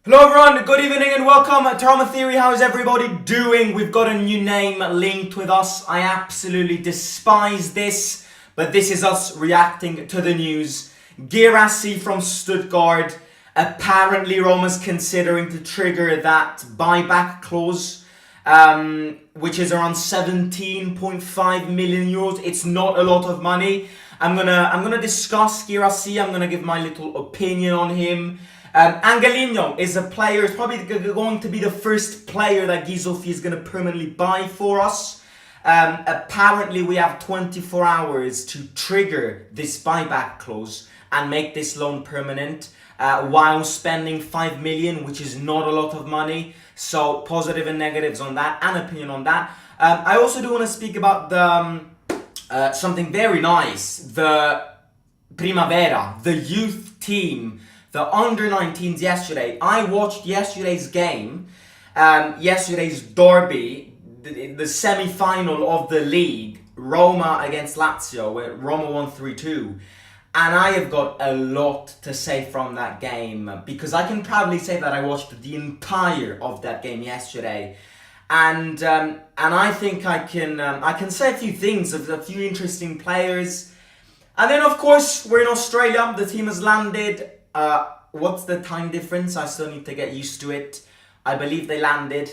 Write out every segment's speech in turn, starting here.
Hello everyone, good evening and welcome to Roma Theory. How is everybody doing? We've got a new name linked with us. I absolutely despise this, but this is us reacting to the news. Guirassy from Stuttgart. Apparently Roma's considering to trigger that buyback clause, which is around 17.5 million euros. It's not a lot of money. I'm gonna discuss Guirassy. I'm gonna give my little opinion on him. Angelino is a player, it's probably going to be the first player that Guirassy is going to permanently buy for us. Apparently we have 24 hours to trigger this buyback clause and make this loan permanent while spending 5 million, which is not a lot of money. So positive and negatives on that, and opinion on that. I also do want to speak about the something very nice, the Primavera, the youth team. The under-19s yesterday. I watched yesterday's game, yesterday's derby, the semi-final of the league, Roma against Lazio, where Roma won 3-2. And I have got a lot to say from that game, because I can proudly say that I watched the entire of that game yesterday. And I think I can say a few things of a few interesting players. And then of course, we're in Australia, the team has landed. What's the time difference? I still need to get used to it. I believe they landed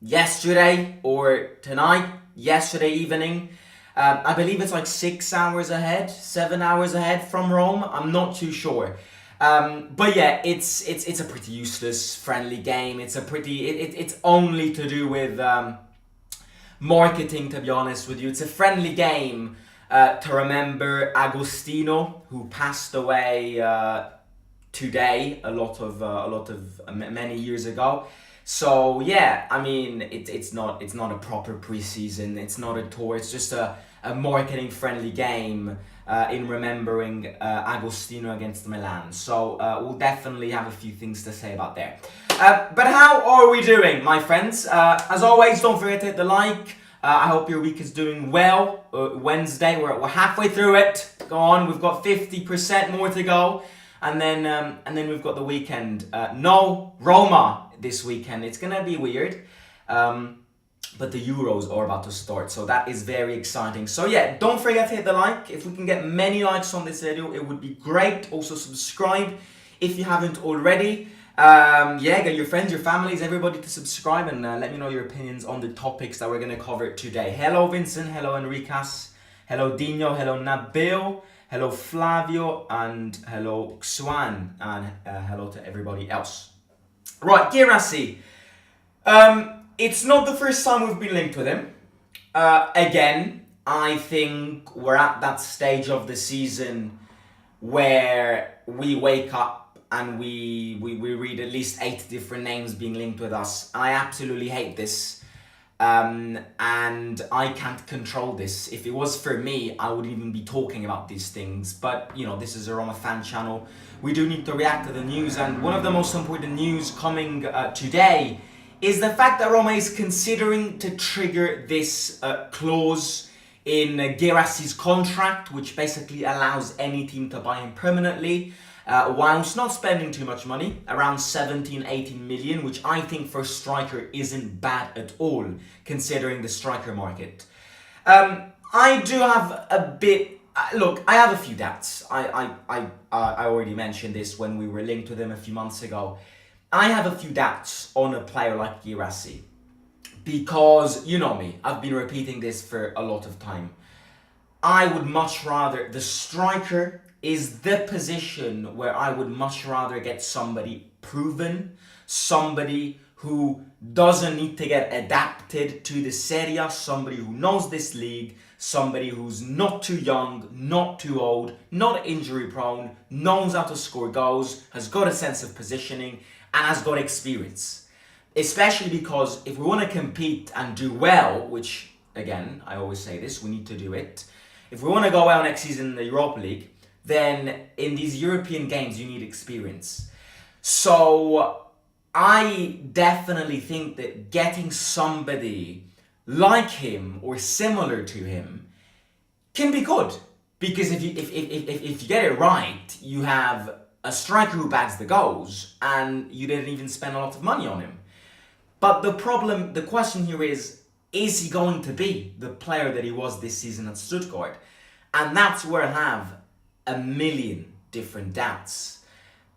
yesterday or tonight, yesterday evening. I believe it's like 6 hours ahead, 7 hours ahead from Rome. I'm not too sure. But yeah, it's a pretty useless friendly game. It's only to do with marketing, to be honest with you. It's a friendly game to remember Agostino, who passed away today, many years ago. So yeah, I mean, it's not a proper preseason. It's not a tour. It's just a marketing friendly game in remembering Agostino against Milan. So we'll definitely have a few things to say about there. But how are we doing, my friends? As always, don't forget to hit the like. I hope your week is doing well. Wednesday, we're halfway through it. Go on, we've got 50% more to go, and then we've got the weekend. No Roma this weekend. It's gonna be weird, but the Euros are about to start, so that is very exciting. So yeah, don't forget to hit the like. If we can get many likes on this video, it would be great. Also subscribe if you haven't already. Yeah, get your friends, your families, everybody to subscribe, and let me know your opinions on the topics that we're going to cover today. Hello Vincent, hello Enricas, hello Dino, hello Nabil, hello Flavio, and hello Xuan, and hello to everybody else. Right, Guirassy. It's not the first time we've been linked with him. Again, I think we're at that stage of the season where we wake up and we read at least 8 different names being linked with us. I absolutely hate this. And I can't control this. If it was for me, I would even be talking about these things. But, you know, this is a Roma fan channel. We do need to react to the news. And one of the most important news coming today is the fact that Roma is considering to trigger this clause in Guirassy's contract, which basically allows any team to buy him permanently. Whilst not spending too much money, around 17-18 million, which I think for a striker isn't bad at all, considering the striker market. I do have a bit... look, I have a few doubts. I already mentioned this when we were linked with him a few months ago. I have a few doubts on a player like Guirassy. Because, you know me, I've been repeating this for a lot of time. I would much rather... The striker is the position where I would much rather get somebody proven, somebody who doesn't need to get adapted to the Serie A, somebody who knows this league, somebody who's not too young, not too old, not injury prone, knows how to score goals, has got a sense of positioning, and has got experience. Especially because if we want to compete and do well, which again, I always say this, we need to do it. If we want to go well next season in the Europa League, then in these European games, you need experience. So I definitely think that getting somebody like him or similar to him can be good. Because if you get it right, you have a striker who bags the goals, and you didn't even spend a lot of money on him. But the question here is he going to be the player that he was this season at Stuttgart? And that's where I have a million different doubts.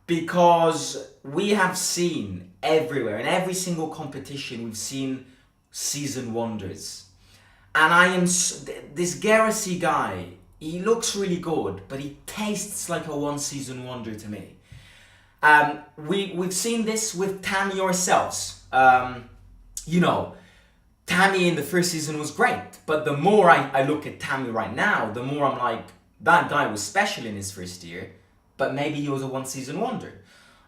Because we have seen everywhere, in every single competition, we've seen season wonders. And this Guirassy guy, he looks really good, but he tastes like a one season wonder to me. We've seen this with Tammy ourselves. Tammy in the first season was great, but the more I look at Tammy right now, the more I'm like, that guy was special in his first year, but maybe he was a one season wonder.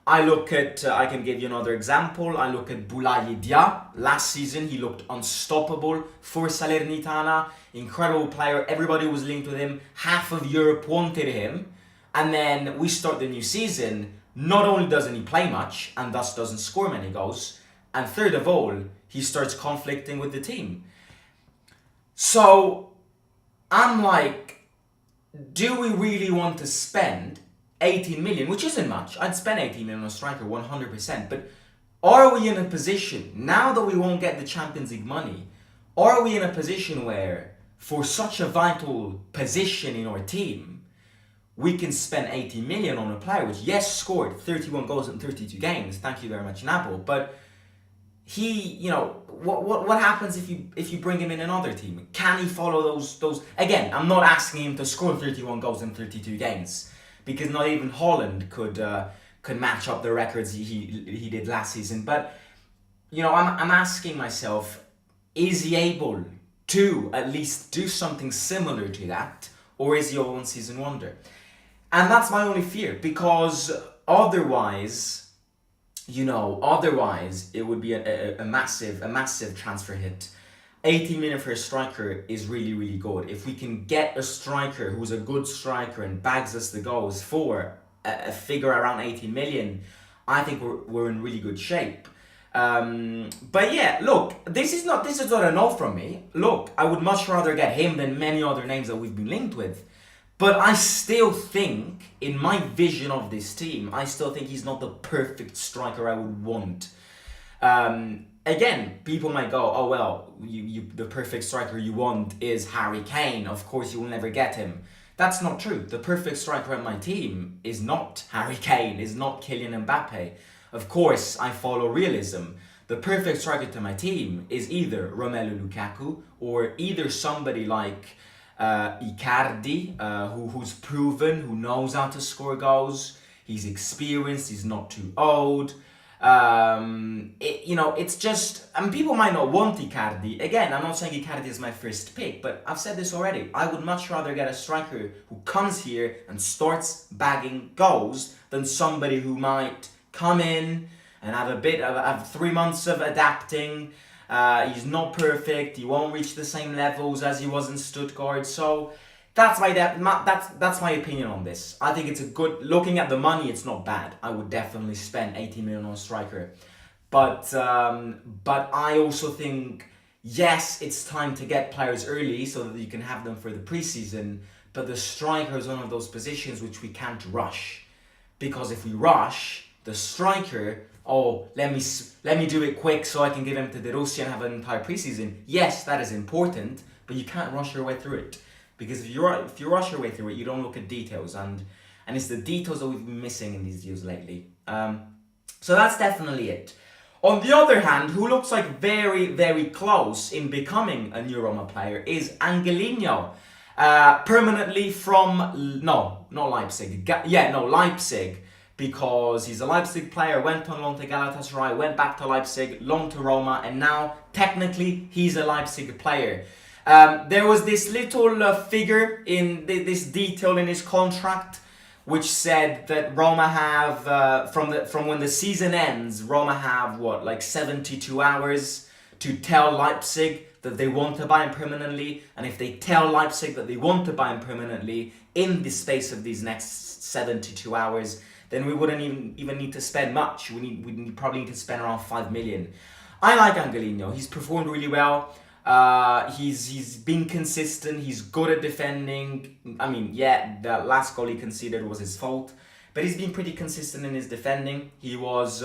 I can give you another example. I look at Boulaye Dia. Last season, he looked unstoppable for Salernitana. Incredible player. Everybody was linked with him. Half of Europe wanted him. And then we start the new season. Not only doesn't he play much, and thus doesn't score many goals, and third of all, he starts conflicting with the team. So, I'm like, do we really want to spend 18 million, which isn't much? I'd spend 18 million on a striker 100%, but are we in a position, now that we won't get the Champions League money, are we in a position where, for such a vital position in our team, we can spend 80 million on a player which, yes, scored 31 goals in 32 games, thank you very much, Napoli, but what happens if you bring him in another team? Can he follow those? Again, I'm not asking him to score 31 goals in 32 games, because not even Holland could match up the records he did last season. But I'm asking myself, is he able to at least do something similar to that, or is he a one season wonder? And that's my only fear, because otherwise it would be a massive transfer hit. 18 million for a striker is really, really good. If we can get a striker who's a good striker and bags us the goals for a figure around 18 million, I think we're in really good shape. But yeah, look, this is not a no from me. Look, I would much rather get him than many other names that we've been linked with. But I still think, in my vision of this team, I still think he's not the perfect striker I would want. Again, people might go, oh well, the perfect striker you want is Harry Kane. Of course, you will never get him. That's not true. The perfect striker at my team is not Harry Kane, is not Kylian Mbappe. Of course, I follow realism. The perfect striker to my team is either Romelu Lukaku or either somebody like Icardi, who's proven, who knows how to score goals. He's experienced. He's not too old. It's just, and people might not want Icardi. Again, I'm not saying Icardi is my first pick, but I've said this already. I would much rather get a striker who comes here and starts bagging goals than somebody who might come in and have 3 months of adapting. He's not perfect. He won't reach the same levels as he was in Stuttgart. So that's my opinion on this. I think it's a good, looking at the money, it's not bad. I would definitely spend 80 million on a striker. But I also think, yes, it's time to get players early so that you can have them for the preseason. But the striker is one of those positions which we can't rush. Because if we rush, the striker, let me do it quick so I can give him to De Rossi and have an entire preseason. Yes, that is important, but you can't rush your way through it. Because if you rush your way through it, you don't look at details, and it's the details that we've been missing in these deals lately. So that's definitely it. On the other hand, who looks like very, very close in becoming a new Roma player is Angelino. Permanently from, not Leipzig. Leipzig. Because he's a Leipzig player, went on loan to Galatasaray, went back to Leipzig, loaned to Roma, and now, technically, he's a Leipzig player. There was this little figure in this detail in his contract, which said that Roma have, from when the season ends, Roma have, 72 hours to tell Leipzig that they want to buy him permanently, and if they tell Leipzig that they want to buy him permanently in the space of these next 72 hours, then we wouldn't even need to spend much. We probably need to spend around 5 million. I like Angelino. He's performed really well. He's been consistent. He's good at defending. I mean, yeah, the last goal he conceded was his fault, but he's been pretty consistent in his defending. He was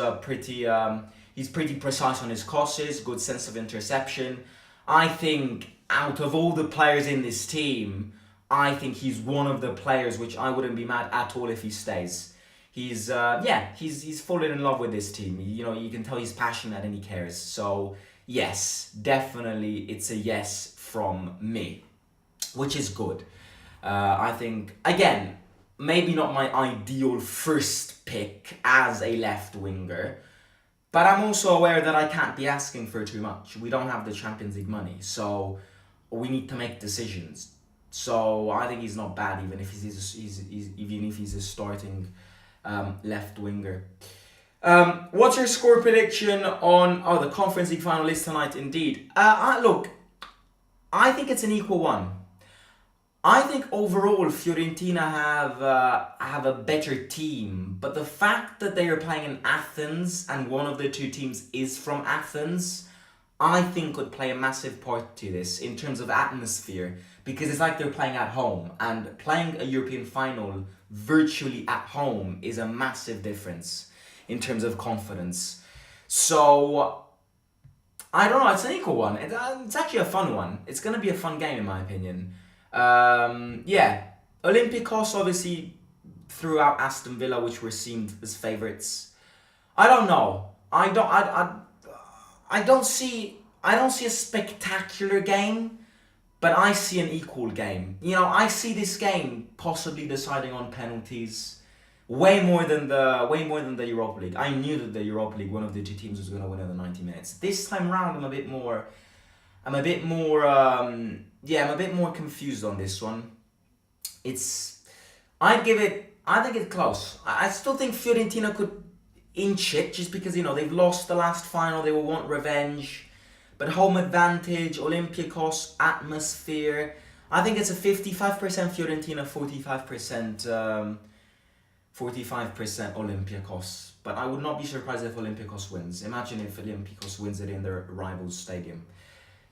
he's pretty precise on his crosses, good sense of interception. I think out of all the players in this team, I think he's one of the players which I wouldn't be mad at all if he stays. He's fallen in love with this team. You can tell he's passionate and he cares. So yes, definitely it's a yes from me, which is good. I think, again, maybe not my ideal first pick as a left winger, but I'm also aware that I can't be asking for too much. We don't have the Champions League money, so we need to make decisions. So I think he's not bad, even if he's a starting left winger. What's your score prediction on the Conference League final is tonight? Indeed. Look, I think it's an equal one. I think overall Fiorentina have a better team, but the fact that they are playing in Athens and one of the two teams is from Athens, I think could play a massive part to this in terms of atmosphere, because it's like they're playing at home, and playing a European final virtually at home is a massive difference in terms of confidence. So I don't know, it's an equal one. It's actually a fun one. It's going to be a fun game in my opinion. Olympiacos obviously threw out Aston Villa, which were seen as favourites. I don't know. I don't see a spectacular game, but I see an equal game. I see this game possibly deciding on penalties way more than the Europa League. I knew that the Europa League, one of the two teams was going to win in the 90 minutes. This time round, I'm a bit more confused on this one. I think it's close. I still think Fiorentina could inch it, just because, they've lost the last final, they will want revenge. But home advantage, Olympiacos, atmosphere, I think it's a 55% Fiorentina, 45% Olympiacos. But I would not be surprised if Olympiacos wins. Imagine if Olympiacos wins it in their rival's stadium.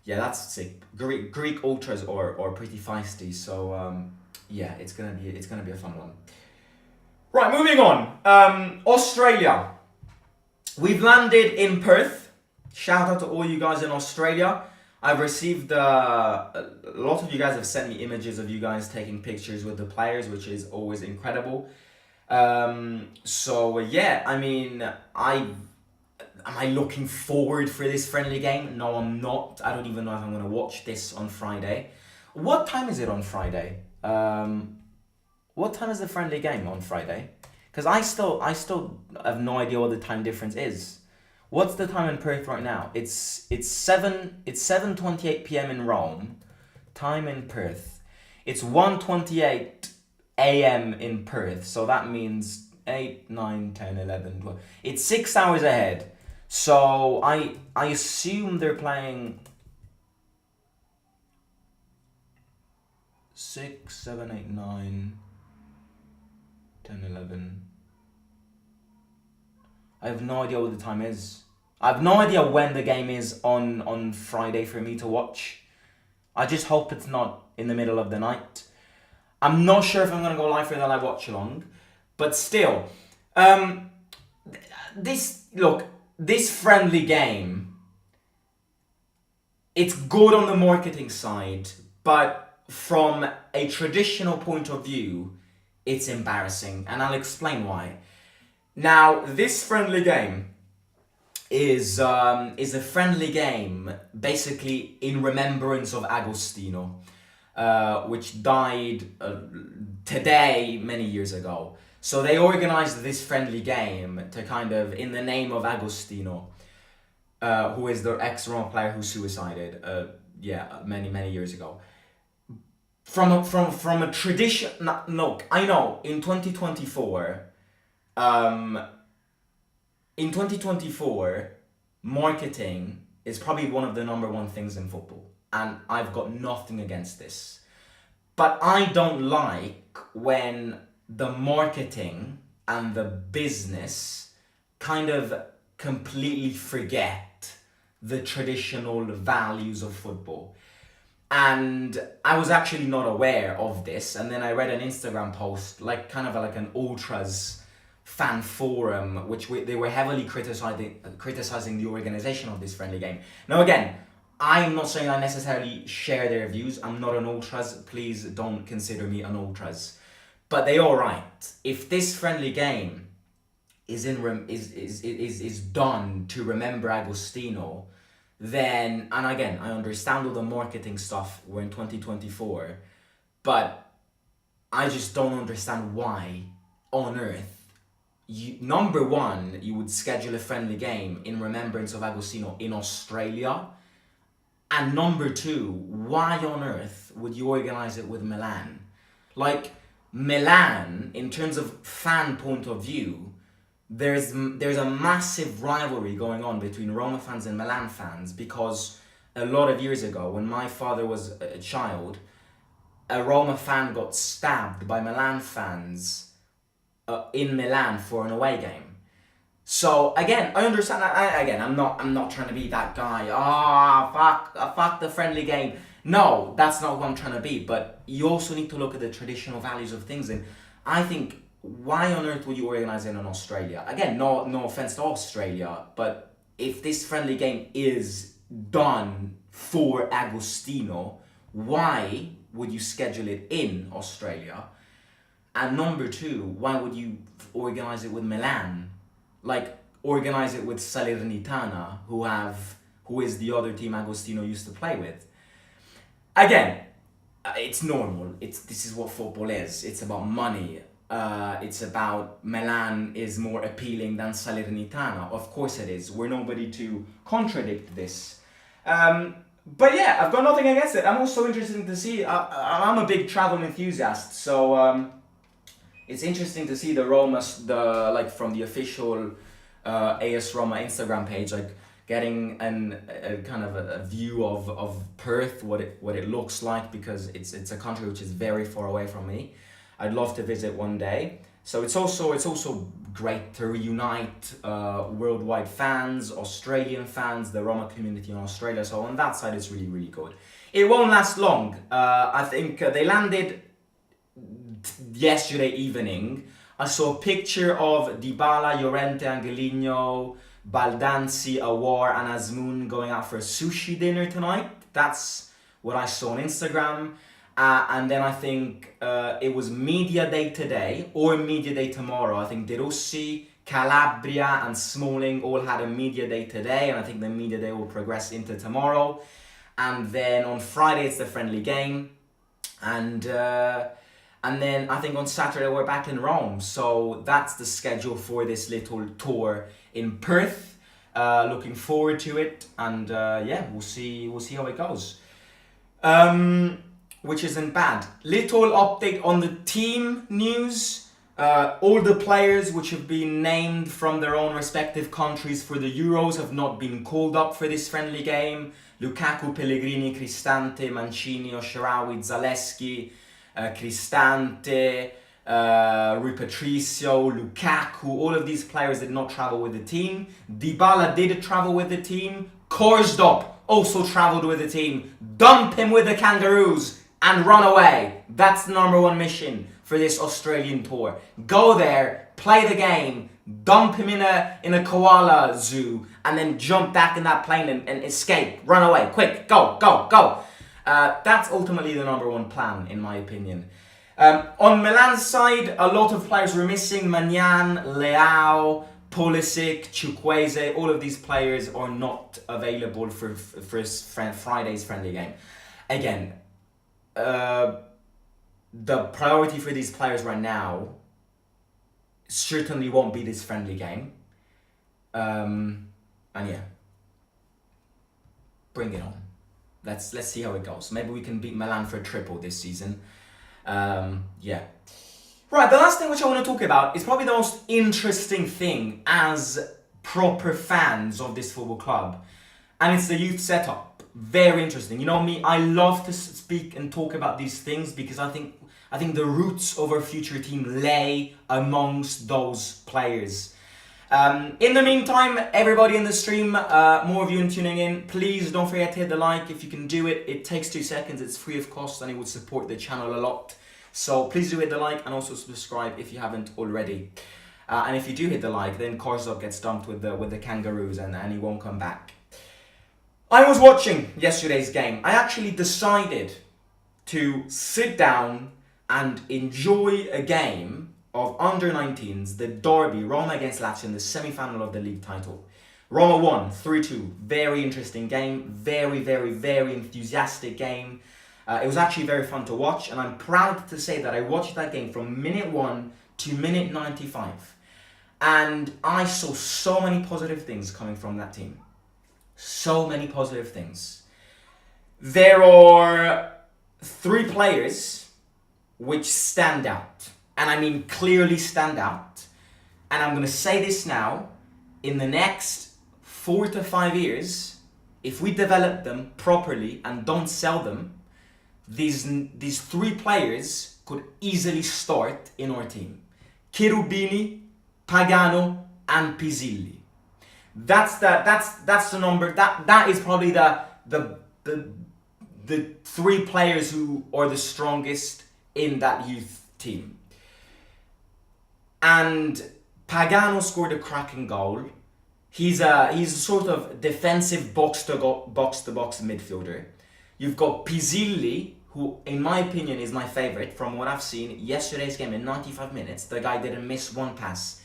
Yeah, that's sick. Greek ultras are pretty feisty, so it's gonna be a fun one. Right, moving on. Australia. We've landed in Perth. Shout out to all you guys in Australia. I've received a lot of you guys have sent me images of you guys taking pictures with the players, which is always incredible. Am I looking forward for this friendly game? No, I'm not. I don't even know if I'm going to watch this on Friday. What time is it on Friday? What time is the friendly game on Friday? Because I still have no idea what the time difference is. What's the time in Perth right now? It's 7:28 p.m. in Rome. Time in Perth. It's 1:28 a.m. in Perth. So that means 8, 9, 10, 11, 12. It's 6 hours ahead. So I assume they're playing 6, 7, 8, 9, 10, 11. I have no idea what the time is. I have no idea when the game is on Friday for me to watch. I just hope it's not in the middle of the night. I'm not sure if I'm going to go live for the live watch along, but still, this friendly game, it's good on the marketing side, but from a traditional point of view, it's embarrassing, and I'll explain why. Now, this friendly game is a friendly game basically in remembrance of Agostino, which died today many years ago. So they organized this friendly game to kind of, in the name of Agostino, who is the ex-Roma player who suicided, many years ago. From a tradition, no, I know, in 2024, marketing is probably one of the number one things in football, and I've got nothing against this. But I don't like when the marketing and the business kind of completely forget the traditional values of football. And I was actually not aware of this, and then I read an Instagram post, like an ultras fan forum, they were heavily criticizing the organization of this friendly game. Now again, I'm not saying I necessarily share their views. I'm not an ultras. Please don't consider me an ultras. But they are right. If this friendly game is done to remember Agostino, then, and again, I understand all the marketing stuff. We're in 2024, but I just don't understand why on earth number one, you would schedule a friendly game in remembrance of Agostino in Australia. And number two, why on earth would you organize it with Milan? Like, Milan, in terms of fan point of view, there's a massive rivalry going on between Roma fans and Milan fans, because a lot of years ago, when my father was a child, a Roma fan got stabbed by Milan fans in Milan for an away game. So again, I understand that. I'm not trying to be that guy. Fuck the friendly game. No, that's not what I'm trying to be. But you also need to look at the traditional values of things. And I think, why on earth would you organize it in Australia? Again, no offense to Australia, but if this friendly game is done for Agostino, why would you schedule it in Australia? And number two, why would you organize it with Milan? Like, organize it with Salernitana, who is the other team Agostino used to play with. Again, it's normal. This is what football is. It's about money. It's about Milan is more appealing than Salernitana. Of course it is. We're nobody to contradict this. But yeah, I've got nothing against it. I'm also interested to see. I'm a big travel enthusiast, so it's interesting to see the from the official AS Roma Instagram page, like getting a kind of a view of Perth, what it looks like, because it's a country which is very far away from me. I'd love to visit one day. So it's also great to reunite worldwide fans, Australian fans, the Roma community in Australia. So on that side, it's really, really good. It won't last long. I think they landed yesterday evening. I saw a picture of Dybala, Llorente, Angelino, Baldanzi, Awar, and Azmoun going out for a sushi dinner tonight. That's what I saw on Instagram. And then I think it was Media Day today or Media Day tomorrow. I think De Rossi, Calabria, and Smalling all had a Media Day today, and I think the Media Day will progress into tomorrow. And then on Friday it's the friendly game, and then I think on Saturday we're back in Rome. So that's the schedule for this little tour in Perth. Looking forward to it, and we'll see how it goes. Which isn't bad. Little update on the team news. All the players which have been named from their own respective countries for the Euros have not been called up for this friendly game. Lukaku, Pellegrini, Cristante, Mancini, Osharawi, Zalewski, Cristante, Rui Patricio, Lukaku, all of these players did not travel with the team. Dybala did travel with the team. Korsdorp also traveled with the team. Dump him with the Kangaroos and run away. That's the number one mission for this Australian tour. Go there, play the game, dump him in a koala zoo, and then jump back in that plane and escape. Run away, quick, go. That's ultimately the number one plan, in my opinion. On Milan's side, a lot of players were missing. Magnan, Leao, Pulisic, Chukwueze, all of these players are not available for Friday's friendly game. Again, the priority for these players right now certainly won't be this friendly game. And yeah, bring it on. Let's see how it goes. Maybe we can beat Milan for a triple this season. Yeah. Right, the last thing which I want to talk about is probably the most interesting thing as proper fans of this football club, and it's the youth setup. Very interesting. You know me, I love to speak and talk about these things because I think the roots of our future team lay amongst those players. In the meantime, everybody in the stream, more of you tuning in, please don't forget to hit the like if you can do it. It takes 2 seconds, it's free of cost, and it would support the channel a lot. So please do hit the like and also subscribe if you haven't already. And if you do hit the like, then Korzov gets dumped with the kangaroos and he won't come back. I was watching yesterday's game. I actually decided to sit down and enjoy a game of under-19s, the derby, Roma against Lazio in the semi-final of the league title. Roma won 3-2. Very interesting game. Very, very, very enthusiastic game. It was actually very fun to watch, and I'm proud to say that I watched that game from minute 1 to minute 95. And I saw so many positive things coming from that team. So many positive things. There are 3 players which stand out. And I mean clearly stand out. And I'm going to say this now. In the next 4 to 5 years, if we develop them properly and don't sell them, these 3 players could easily start in our team. Cherubini, Pagano, and Pisilli. That's the number. That is probably the 3 players who are the strongest in that youth team. And Pagano scored a cracking goal. He's a sort of defensive box to box midfielder. You've got Pisilli, who in my opinion is my favorite from what I've seen yesterday's game in 95 minutes. The guy didn't miss one pass.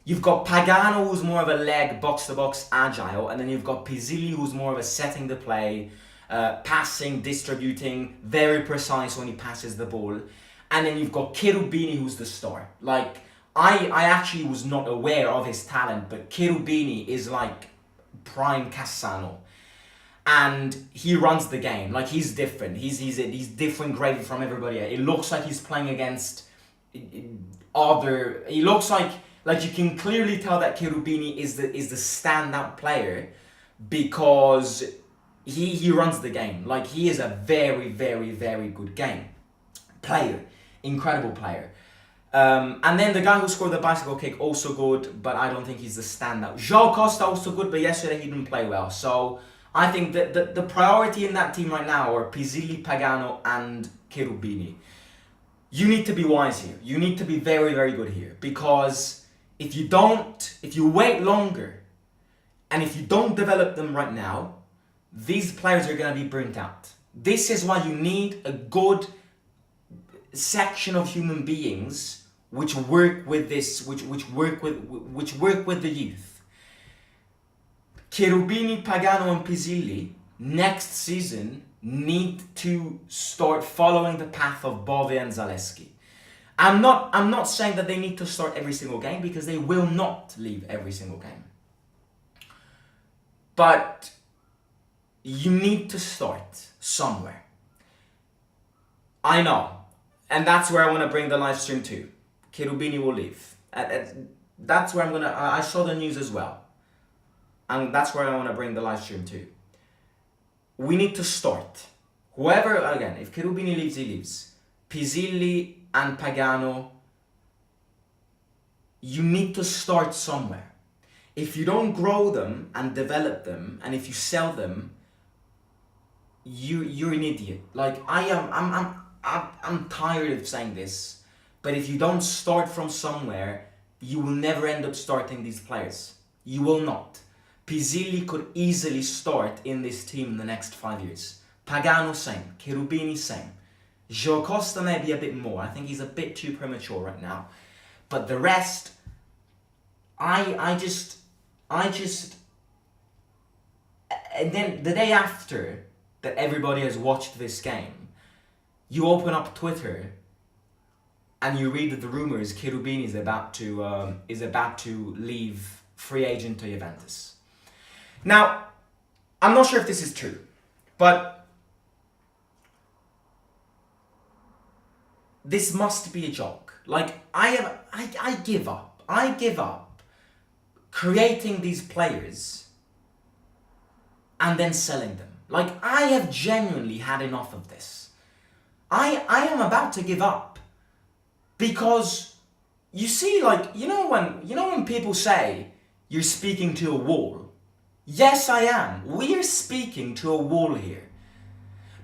You've got Pagano, who's more of a leg box-to-box agile, and then you've got Pisilli, who's more of a setting the play, passing, distributing, very precise when he passes the ball. And then you've got Cherubini, who's the star. Like, I actually was not aware of his talent, but Cherubini is like prime Cassano. And he runs the game. Like, he's different. He's different gravy from everybody else. It looks like he's playing against other... He looks like you can clearly tell that Cherubini is the standout player because he runs the game. Like, he is a very, very, very good player. Incredible player. And then the guy who scored the bicycle kick, also good, but I don't think he's the standout. João Costa also good, but yesterday he didn't play well. So I think that the priority in that team right now are Pisilli, Pagano, and Cherubini. You need to be wise here. You need to be very, very good here. Because if you wait longer, and if you don't develop them right now, these players are going to be burnt out. This is why you need a good section of human beings which work with this, which work with the youth. Cherubini, Pagano, and Pisilli next season need to start following the path of Bove and Zaleski. I'm not saying that they need to start every single game, because they will not leave every single game. But you need to start somewhere. I know. And that's where I want to bring the live stream to. Cherubini will leave. That's where I saw the news as well. And that's where I want to bring the live stream to. We need to start. Whoever, again, if Cherubini leaves, he leaves. Pisilli and Pagano, you need to start somewhere. If you don't grow them and develop them, and if you sell them, you're an idiot. Like, I'm tired of saying this, but if you don't start from somewhere, you will never end up starting these players. You will not. Pisilli could easily start in this team in the next 5 years. Pagano, same. Cherubini, same. João Costa maybe a bit more. I think he's a bit too premature right now. But the rest, I just... And then the day after that everybody has watched this game, you open up Twitter and you read the rumors Cherubini is about to leave free agent to Juventus. Now, I'm not sure if this is true, but this must be a joke. Like, I give up. I give up creating these players and then selling them. Like, I have genuinely had enough of this. I am about to give up, because you see, like, you know when people say you're speaking to a wall. Yes, I am. We are speaking to a wall here,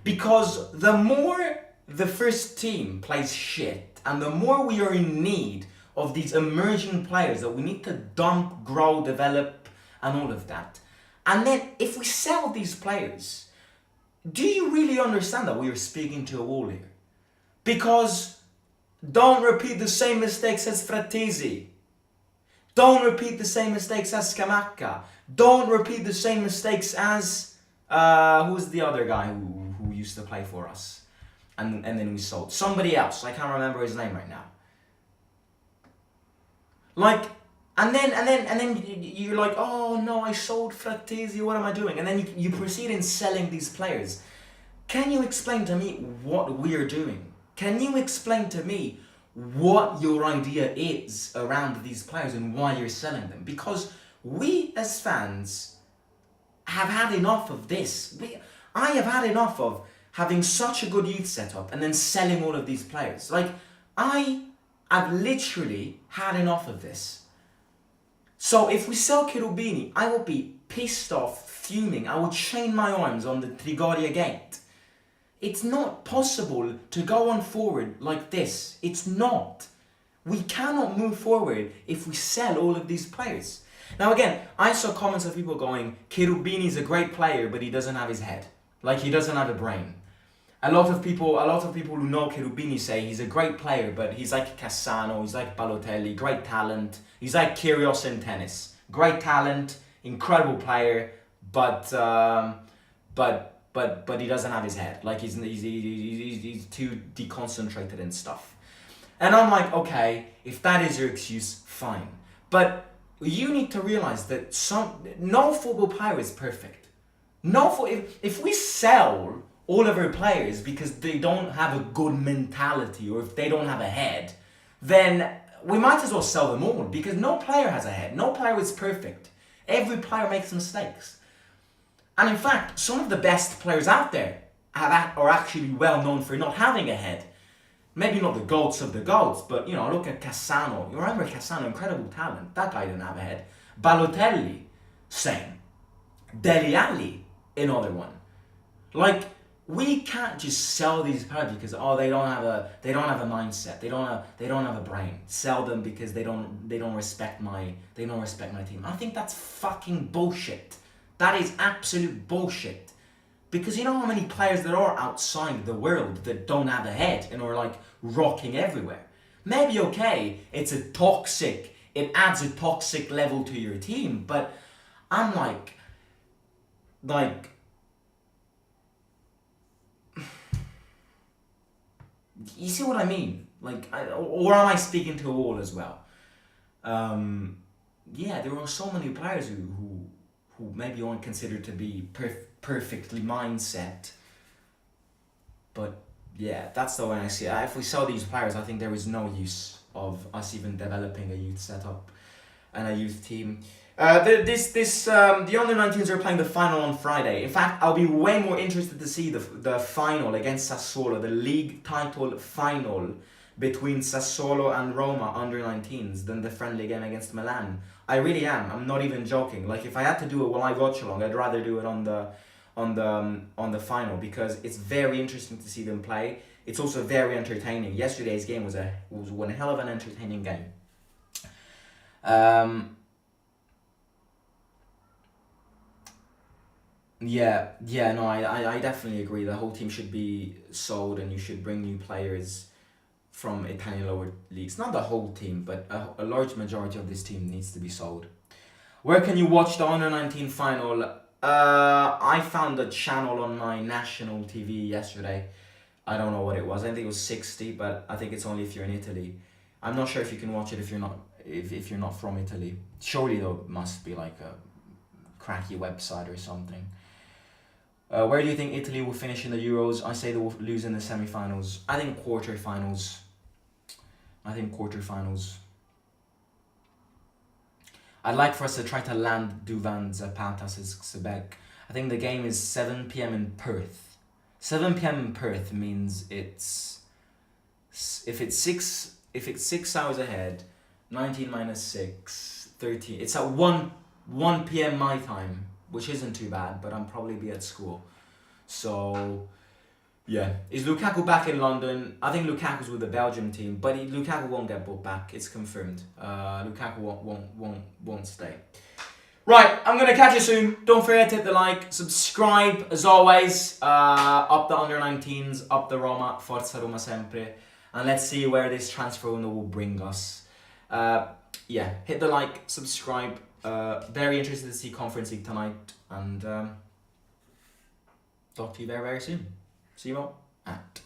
because the more the first team plays shit, and the more we are in need of these emerging players that we need to dump, grow, develop, and all of that. And then if we sell these players, do you really understand that we are speaking to a wall here? Because don't repeat the same mistakes as Frattesi. Don't repeat the same mistakes as Scamacca. Don't repeat the same mistakes as who's the other guy who used to play for us, and then we sold somebody else. I can't remember his name right now. Like, and then you're like, oh no, I sold Frattesi. What am I doing? And then you proceed in selling these players. Can you explain to me what we're doing? Can you explain to me what your idea is around these players and why you're selling them? Because we as fans have had enough of this. I have had enough of having such a good youth setup and then selling all of these players. Like, I have literally had enough of this. So if we sell Cherubini, I will be pissed off, fuming. I will chain my arms on the Trigoria gate. It's not possible to go on forward like this. It's not. We cannot move forward if we sell all of these players. Now again, I saw comments of people going, Cherubini's a great player, but he doesn't have his head. Like, he doesn't have a brain. A lot of people who know Cherubini say he's a great player, but he's like Cassano, he's like Balotelli, great talent. He's like Kyrgios in tennis. Great talent, incredible player, but he doesn't have his head. Like, he's too deconcentrated and stuff. And I'm like, okay, if that is your excuse, fine. But you need to realize that no football player is perfect. If we sell all of our players because they don't have a good mentality or if they don't have a head, then we might as well sell them all, because no player has a head. No player is perfect. Every player makes mistakes. And in fact, some of the best players out there are actually well known for not having a head. Maybe not the GOATs of the GOATs, but, look at Cassano. You remember Cassano, incredible talent. That guy didn't have a head. Balotelli, same. Dele Alli, another one. Like, we can't just sell these players because they don't have a mindset. They don't have a brain. Sell them because they don't respect my team. I think that's fucking bullshit. That is absolute bullshit. Because you know how many players there are outside the world that don't have a head and are like rocking everywhere. Maybe okay, it adds a toxic level to your team, but I'm like you see what I mean? Or am I speaking to a wall as well? Yeah, there are so many players who maybe aren't considered to be perfectly mindset. But yeah, that's the way I see it. If we sell these players, I think there is no use of us even developing a youth setup and a youth team. The under-19s are playing the final on Friday. In fact, I'll be way more interested to see the final against Sassuolo, the league title final between Sassuolo and Roma under-19s than the friendly game against Milan. I really am. I'm not even joking. Like, if I had to do a live watch along, I'd rather do it on the final, because it's very interesting to see them play. It's also very entertaining. Yesterday's game was one hell of an entertaining game. I definitely agree. The whole team should be sold, and you should bring new players from Italian lower leagues. Not the whole team, but a large majority of this team needs to be sold. Where can you watch the under-19 final? I found a channel on my national TV yesterday. I don't know what it was. I think it was 60, but I think it's only if you're in Italy. I'm not sure if you can watch it if you're not from Italy. Surely there must be like a cracky website or something. Where do you think Italy will finish in the Euros? I say they will lose in the semi-finals. I think quarterfinals. I'd like for us to try to land Duvan Zapata says Quebec. I think the game is 7 p.m. in Perth. 7 p.m. in Perth means if it's 6 hours ahead, 19 minus 6, 13. It's at 1 p.m. my time, which isn't too bad, but I'll probably be at school. So Yeah. Is Lukaku back in London? I think Lukaku's with the Belgium team, but Lukaku won't get brought back. It's confirmed. Lukaku won't stay. Right, I'm gonna catch you soon. Don't forget to hit the like, subscribe as always. Up the under-19s, up the Roma, Forza Roma sempre, and let's see where this transfer window will bring us. Yeah, hit the like, subscribe. Very interested to see Conference League tonight, and talk to you very, very soon. See you all. Out.